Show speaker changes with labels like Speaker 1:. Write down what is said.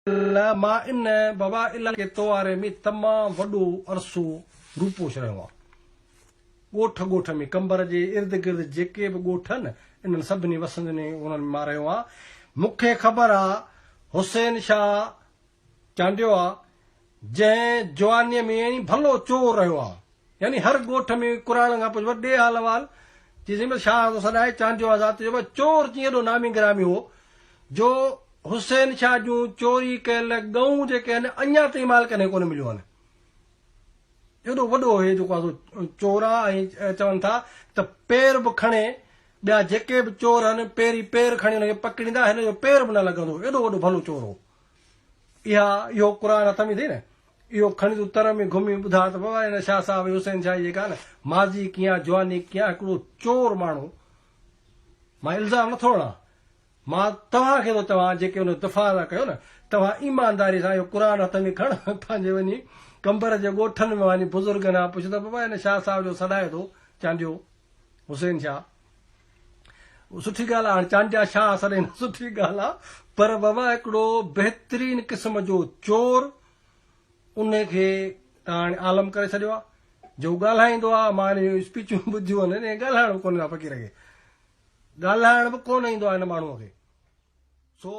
Speaker 1: मां इन बाबा इलाके तोवारे में तमाम वडो अरसो रूपोश रहियो आहे। ॻोठ ॻोठ में कंबर जे इर्द गिर्द जेके बि ॻोठ आहिनि इन्हनि सभिनी वसंदनी उन्हनि मां रहियो आहे। मूंखे ख़बर आहे हुसैन शाह चांडियो आहे जंहिं जवानीअ में भलो चोर रहियो आहे। यानी हर ॻोठ में कुरान खां पोइ वॾे हाल वाल जंहिंमहिल शाह थो सॾाए चांडियो आज़ाद जो चोर कीअं एॾो नामी गिरामी हो जो हुसैन शाह जूं चोरी कयल गऊं जेके आहिनि अञा ताईं माल कॾहिं कोन मिलियूं आहिनि। एॾो वॾो हे जेको आहे चोर आहे। ऐं चवनि था त पेर बि खणे ॿिया जेके बि चोर आहिनि पहिरीं पेर खणी हुनखे पकड़ींदा हिन जो पेर बि न लॻंदो एॾो वॾो भलो चोर हो। इहो क़ुरान हथ में अथई न इहो खणी तूं तर में घुमी ॿुधा त बाबा हिन शाह साहिब हुसैन शाह जेका आहे न माज़ी कीअं जवानी कीअं हिकिड़ो चोर माण्हू। मां इल्ज़ाम नथो हणां मां तव्हांखे थो चवां जेके हुन दफ़ा था कयो न तव्हां ईमानदारी सां इहो क़ुरान हथ में खण पंहिंजे वञी कंबर जे ॻोठनि में वञी बुज़ुर्गनि खां पुछ त बाबा हिन शाह साहिब जो सॾाए थो चांडियो हुसैन शाह। सुठी ॻाल्हि आहे हाणे चांडिया शाह सॾे सुठी ॻाल्हि आहे पर बाबा हिकिड़ो बहितरीन क़िस्म जो चोर उनखे तव्हां हाणे आलम करे छॾियो आहे जो ॻाल्हाईंदो आहे। मां हिन स्पीचूं ॿुधियूं आहिनि ॻाल्हाइण बि कोन फ़क़ीर खे ॻाल्हाइण बि कोन ईंदो आहे हिन माण्हूअ खे। सो